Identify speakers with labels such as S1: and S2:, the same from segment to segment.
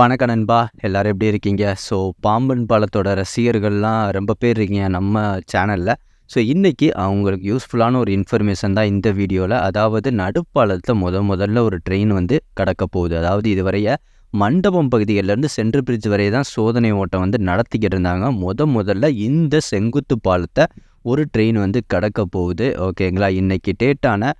S1: வணக்கம் நண்பா. எல்லாரும் எப்படி இருக்கீங்க? பாம்பன் பாலத்தோட ரசிகர்கள்லாம் ரொம்ப பேர் இருக்கீங்க நம்ம சேனல்ல. இன்னைக்கு அவங்களுக்கு யூஸ்ஃபுல்லான ஒரு இன்ஃபர்மேஷன் தான் இந்த வீடியோல. அதாவது நடுப்பாலத்துல முதல்ல ஒரு ட்ரெயின் கடக்க போகுது. அதாவது இதுவரைய மண்டபம் பகுதிகள்லேருந்து சென்ட்ரல் பிரிட்ஜ் வரை தான் சோதனை ஓட்டம் நடத்திக்கிட்டு இருந்தாங்க. முதல்ல இந்த செங்குத்து பாலத்த ஒரு ட்ரெயின் கடக்க போகுது. ஓகேங்களா? இன்னைக்கு டேட்டான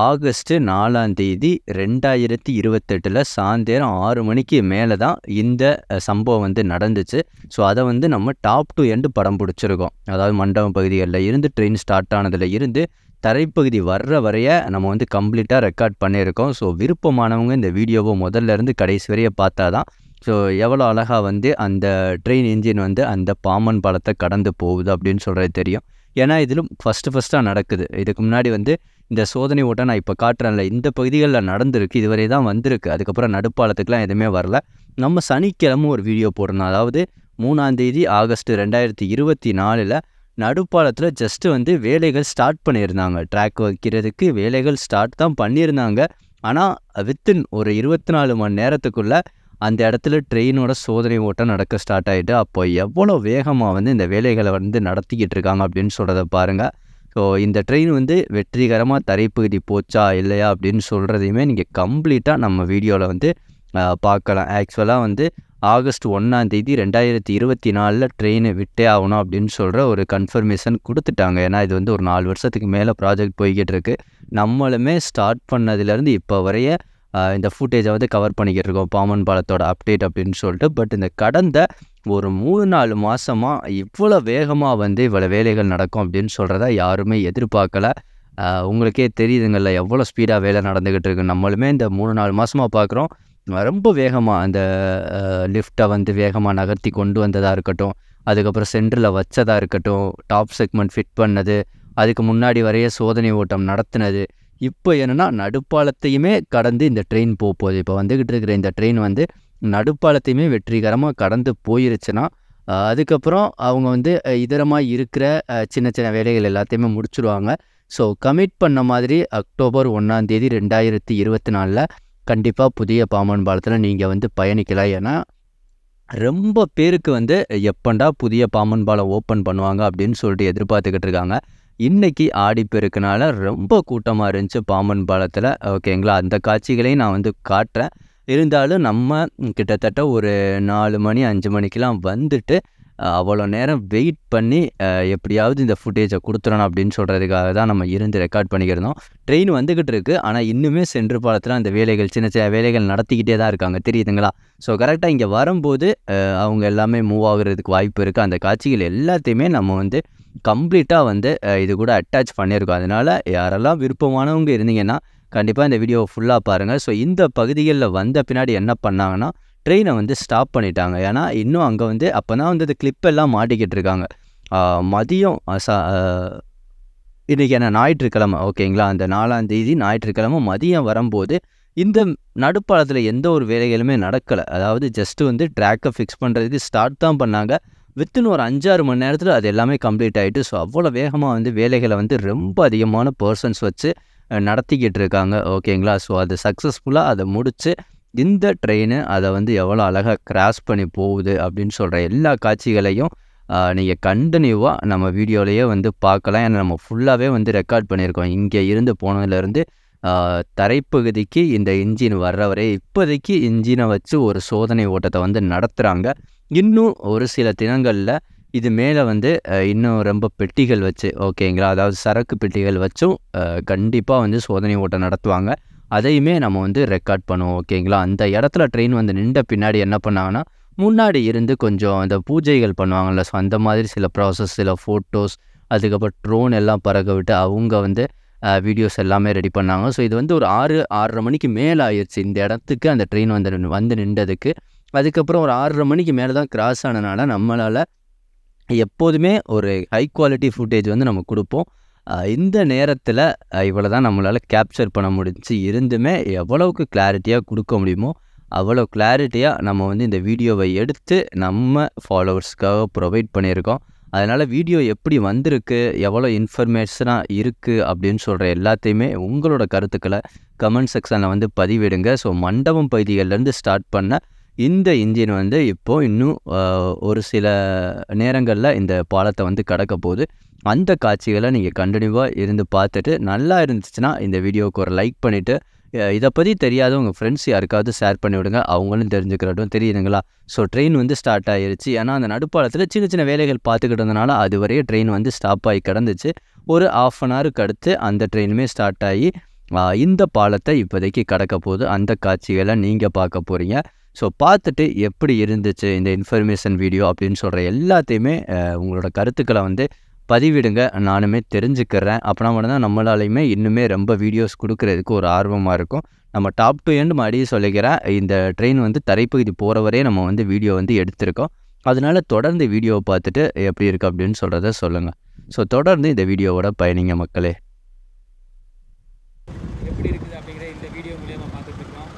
S1: ஆகஸ்ட் 4ஆம் தேதி 2028 சாயந்தரம் 6 மணிக்கு மேலே தான் இந்த சம்பவம் நடந்துச்சு. அதை நம்ம டாப் டு எண்டு படம் பிடிச்சிருக்கோம். அதாவது மண்டபம் பகுதிகளில் இருந்து ட்ரெயின் ஸ்டார்ட் ஆனதில் இருந்து தரைப்பகுதி வர்ற வரைய நம்ம கம்ப்ளீட்டாக ரெக்கார்ட் பண்ணியிருக்கோம். விருப்பமானவங்க இந்த வீடியோவை முதல்ல இருந்து கடைசி வரைய பார்த்தா தான் எவ்வளோ அழகாக அந்த ட்ரெயின் இன்ஜின் அந்த பாம்பன் பாலத்தை கடந்து போகுது அப்படின்னு சொல்கிறது தெரியும். ஏன்னா இதிலும் ஃபஸ்ட்டாக நடக்குது. இதுக்கு முன்னாடி இந்த சோதனை ஓட்டம் நான் இப்போ காட்டுறேன்ல, இந்த பகுதிகளில் நடந்திருக்கு. இதுவரை தான் வந்திருக்கு. அதுக்கப்புறம் நடுப்பாலத்துக்குலாம் எதுவுமே வரல. நம்ம சனிக்கிழமை ஒரு வீடியோ போடணும். அதாவது 3ஆம் தேதி ஆகஸ்ட் 2024 நடுப்பாலத்தில் ஜஸ்ட்டு வேலைகள் ஸ்டார்ட் பண்ணியிருந்தாங்க. ட்ராக் வைக்கிறதுக்கு வேலைகள் ஸ்டார்ட் தான் பண்ணியிருந்தாங்க. ஆனால் வித்தின் ஒரு 24 மணி நேரத்துக்குள்ளே அந்த இடத்துல ட்ரெயினோட சோதனை ஓட்டம் நடக்க ஸ்டார்ட் ஆகிட்டு, அப்போ எவ்வளோ வேகமாக இந்த வேலைகளை நடத்திக்கிட்டு இருக்காங்க அப்படின்னு சொல்கிறத பாருங்கள். இந்த ட்ரெயின் வெற்றிகரமாக தரைப்பகுதி போச்சா இல்லையா அப்படின்னு சொல்கிறதையுமே நீங்கள் கம்ப்ளீட்டாக நம்ம வீடியோவில் பார்க்கலாம். ஆக்சுவலாக ஆகஸ்ட் 1ஆம் தேதி 2024 ட்ரெயின் விட்டே ஆகணும் அப்படின்னு சொல்கிற ஒரு கன்ஃபர்மேஷன் கொடுத்துட்டாங்க. ஏன்னா இது ஒரு 4 வருஷத்துக்கு மேலே ப்ராஜெக்ட் போய்கிட்டு இருக்குது. நம்மளுமே ஸ்டார்ட் பண்ணதுலேருந்து இப்போ வரைய இந்த ஃபுட்டேஜை கவர் பண்ணிக்கிட்டு இருக்கோம், பாம்பன் பாலத்தோட அப்டேட் அப்படின்னு சொல்லிட்டு. பட் இந்த கடந்த ஒரு 3-4 மாதமாக இவ்வளோ வேகமாக இவ்வளோ வேலைகள் நடக்கும் அப்படின்னு சொல்கிறத யாருமே எதிர்பார்க்கல. உங்களுக்கே தெரியுதுங்கள்ல எவ்வளோ ஸ்பீடாக வேலை நடந்துக்கிட்டு இருக்கு. நம்மளுமே இந்த 3-4 மாதமாக பார்க்குறோம், ரொம்ப வேகமாக அந்த லிஃப்ட்டை வேகமாக நகர்த்தி கொண்டு வந்ததாக இருக்கட்டும், அதுக்கப்புறம் சென்டரில் வச்சதாக இருக்கட்டும், டாப் செக்மெண்ட் ஃபிட் பண்ணது, அதுக்கு முன்னாடி வரைய சோதனை ஓட்டம் நடத்தினது. இப்போ என்னென்னா நடுப்பாலத்தையுமே கடந்து இந்த ட்ரெயின் போகுது. இப்போ வந்துக்கிட்டு இருக்கிற இந்த ட்ரெயின் நடுப்பாலத்தையுமே வெற்றிகரமாக கடந்து போயிருச்சுன்னா, அதுக்கப்புறம் அவங்க இதரமாக இருக்கிற சின்ன சின்ன வேலைகள் எல்லாத்தையுமே முடிச்சுடுவாங்க. கமிட் பண்ண மாதிரி அக்டோபர் 1ஆம் தேதி 2024 கண்டிப்பாக புதிய பாம்பன் பாலத்தில் நீங்கள் பயணிக்கலாம். ஏன்னா ரொம்ப பேருக்கு எப்பண்டா புதிய பாம்பன் பாலம் ஓப்பன் பண்ணுவாங்க அப்படின்னு சொல்லிட்டு எதிர்பார்த்துக்கிட்டு இருக்காங்க. இன்றைக்கி ஆடிப்பெருக்குனால ரொம்ப கூட்டமாக இருந்துச்சு பாம்பன் பாலத்தில். ஓகேங்களா? அந்த காட்சிகளையும் நான் காட்டுறேன். இருந்தாலும் நம்ம கிட்டத்தட்ட ஒரு 4 மணி 5 மணிக்கெலாம் வந்துட்டு அவ்வளோ நேரம் வெயிட் பண்ணி எப்படியாவது இந்த ஃபுட்டேஜை கொடுத்துடணும் அப்படின்னு சொல்கிறதுக்காக தான் நம்ம இருந்து ரெக்கார்ட் பண்ணிக்கிறோம். ட்ரெயின் வந்துக்கிட்டு இருக்குது. ஆனால் இன்னுமே சென்ட்ரல் பாலத்தில் அந்த வேலைகள் சின்ன சின்ன வேலைகள் நடத்திக்கிட்டே தான் இருக்காங்க, தெரியுதுங்களா? கரெக்டாக இங்கே வரும்போது அவங்க எல்லாமே மூவ் ஆகுறதுக்கு வாய்ப்பு இருக்குது. அந்த காட்சிகள் எல்லாத்தையுமே நம்ம கம்ப்ளீட்டாக இது கூட அட்டாச் பண்ணியிருக்கோம். அதனால் யாரெல்லாம் விருப்பமானவங்க இருந்தீங்கன்னா கண்டிப்பாக இந்த வீடியோவை ஃபுல்லாக பாருங்கள். இந்த பகுதிகளில் வந்த பின்னாடி என்ன பண்ணாங்கன்னா ட்ரெயினை ஸ்டாப் பண்ணிட்டாங்க. ஏன்னா இன்னும் அங்கே அப்போ தான் அந்த கிளிப்பெல்லாம் மாட்டிக்கிட்டு இருக்காங்க. மதியம் இன்றைக்கி என்ன ஞாயிற்றுக்கிழமை, ஓகேங்களா? அந்த 4ஆம் தேதி ஞாயிற்றுக்கிழமை மதியம் வரும்போது இந்த நடுப்பாலத்தில் எந்த ஒரு வேலைகளுமே நடக்கலை. அதாவது ஜஸ்ட்டு ட்ராக்கை ஃபிக்ஸ் பண்ணுறதுக்கு ஸ்டார்ட் தான் பண்ணாங்க. வித்தின் ஒரு 5-6 மணி நேரத்தில் அது எல்லாமே கம்ப்ளீட் ஆகிட்டு. அவ்வளோ வேகமாக வேலைகளை ரொம்ப அதிகமான பர்சன்ஸ் வச்சு நடத்திக்கிட்டு இருக்காங்க. ஓகேங்களா? அது சக்ஸஸ்ஃபுல்லாக அதை முடித்து இந்த ட்ரெயின் அதை எவ்வளோ அழகாக கிராஸ் பண்ணி போகுது அப்படின்னு சொல்கிற எல்லா காட்சிகளையும் நீங்கள் கண்டினியூவாக நம்ம வீடியோலேயே பார்க்கலாம். ஏன்னா நம்ம ஃபுல்லாகவே ரெக்கார்ட் பண்ணியிருக்கோம். இங்கே இருந்து போனதுலேருந்து தரைப்பகுதிக்கு இந்த இன்ஜின் வர்ற வரை இப்போதைக்கு இன்ஜினை வச்சு ஒரு சோதனை ஓட்டத்தை நடத்துகிறாங்க. இன்னும் ஒரு சில தினங்களில் இது மேலே இன்னும் ரொம்ப பெட்டிகள் வச்சு, ஓகேங்களா, அதாவது சரக்கு பெட்டிகள் வச்சும் கண்டிப்பாக சோதனை ஓட்டம் நடத்துவாங்க. அதையுமே நம்ம ரெக்கார்ட் பண்ணுவோம். ஓகேங்களா? அந்த இடத்துல ட்ரெயின் நின்ற பின்னாடி என்ன பண்ணாங்கன்னா முன்னாடி இருந்து கொஞ்சம் அந்த பூஜைகள் பண்ணுவாங்கள்ல, அந்த மாதிரி சில ப்ராசஸ், சில ஃபோட்டோஸ், அதுக்கப்புறம் ட்ரோன் எல்லாம் பறக்க விட்டு அவங்க வீடியோஸ் எல்லாமே ரெடி பண்ணாங்க. இது ஒரு 6-6:30 மணிக்கு மேலே ஆயிடுச்சு இந்த இடத்துக்கு அந்த ட்ரெயின் நின்றதுக்கு. அதுக்கப்புறம் ஒரு 6:30 மணிக்கு மேலே தான் கிராஸ் ஆனதுனால நம்மளால் எப்போதுமே ஒரு ஹை குவாலிட்டி ஃபுட்டேஜ் நம்ம கொடுப்போம். இந்த நேரத்தில் இவ்வளோ தான் நம்மளால் கேப்சர் பண்ண முடிஞ்சு. இருந்துமே எவ்வளவுக்கு கிளாரிட்டியாக கொடுக்க முடியுமோ அவ்வளோ கிளாரிட்டியாக நம்ம இந்த வீடியோவை எடுத்து நம்ம ஃபாலோவர்ஸ்க்காக ப்ரொவைட் பண்ணியிருக்கோம். அதனால் வீடியோ எப்படி வந்திருக்கு, எவ்வளோ இன்ஃபர்மேஷனாக இருக்குது அப்படின்னு சொல்கிற எல்லாத்தையுமே உங்களோட கருத்துக்களை கமெண்ட் செக்ஷனில் பதிவிடுங்க. மண்டபம் பகுதிகளிலேருந்து ஸ்டார்ட் பண்ண இந்த இன்ஜின் வந்து இப்போ இன்னும் ஒரு சில நேரங்கள்ல இந்த பாலத்த வந்து கடக்க போகுது. அந்த காட்சிகள நீங்க கன்டினியூவா இருந்து பார்த்துட்டு, நல்லா இருந்துச்சுன்னா இந்த வீடியோவுக்கு ஒரு லைக் பண்ணிட்டு, இத பத்தி தெரியாத உங்க ஃப்ரெண்ட்ஸ் யாருக்காவது ஷேர் பண்ணி விடுங்க. அவங்களும் தெரிஞ்சுக்கிறட்டும். தெரியுதுங்களா? ஸோ ட்ரெயின் வந்து ஸ்டார்ட் ஆயிருச்சு. ஏன்னா அந்த நடுப்பாலத்தில சின்ன சின்ன வேலைகள் பார்த்துக்கிட்டு இருந்தனால, அதுவரைய ட்ரெயின் வந்து ஸ்டாப் ஆகி கிடந்துச்சு. ஒரு 1/2 அன் ஹவருக்கு அடுத்து அந்த ட்ரெயினுமே ஸ்டார்ட் ஆகி, இந்த பாலத்த இப்போதைக்கு கடக்க போகுது. அந்த காட்சிகள நீங்க பார்க்க போறீங்க. ஸோ பார்த்துட்டு எப்படி இருந்துச்சு இந்த இன்ஃபர்மேஷன் வீடியோ அப்படின்னு சொல்ற எல்லாத்தையுமே உங்களோட கருத்துக்கள வந்து பதிவிடுங்க. நானுமே தெரிஞ்சுக்கிறேன். அப்பனா மட்டும் தான் நம்மளாலையுமே இன்னுமே ரொம்ப வீடியோஸ் குடுக்குறதுக்கு ஒரு ஆர்வமா இருக்கும். நம்ம டாப் டூ எண்ட் மறுபடியும் சொல்லிக்கிறேன். இந்த ட்ரெயின் வந்து தரைப்பகுதி போற வரையும் நம்ம வந்து வீடியோ வந்து எடுத்திருக்கோம். அதனால தொடர்ந்து வீடியோவ பார்த்துட்டு எப்படி இருக்கு அப்படின்னு சொல்றத சொல்லுங்க. ஸோ தொடர்ந்து இந்த வீடியோவோட பயணிங்க மக்களே.
S2: எப்படி இருக்குது அப்படிங்கிற இந்த வீடியோ மூலியமா பார்த்துட்டு இருக்கோம்.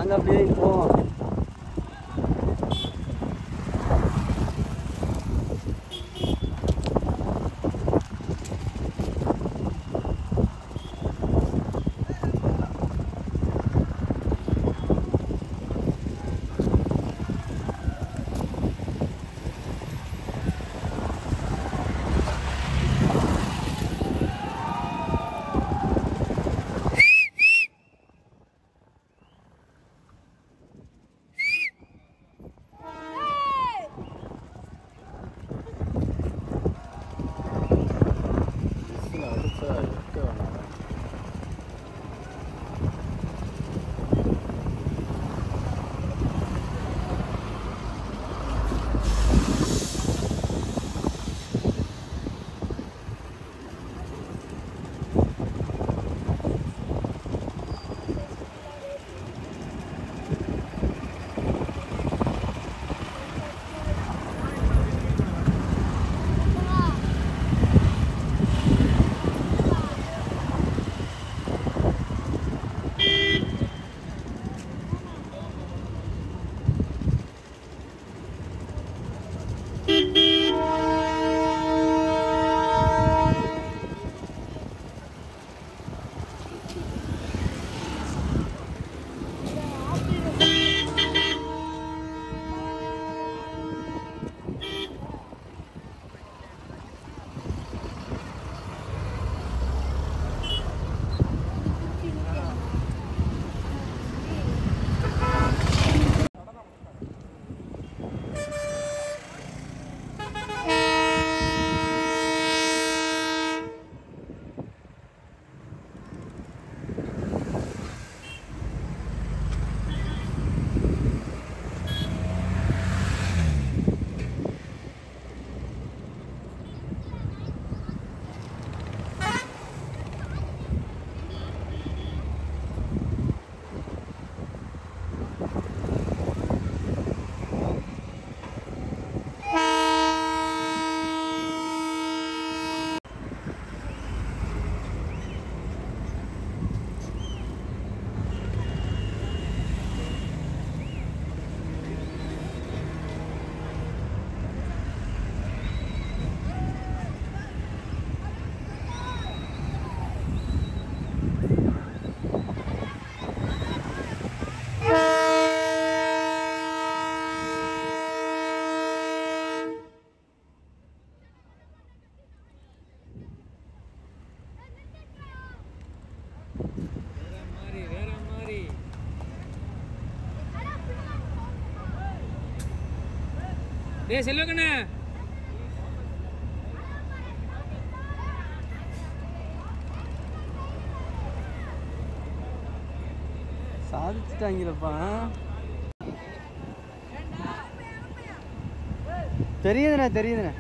S1: அங்க அப்படியே போவோம்.
S2: டேய் செல்வக்கண்ணே
S1: சாதிச்சுட்டாங்களப்பா. தெரியுதுண்ணே தெரியுதுண்ணே.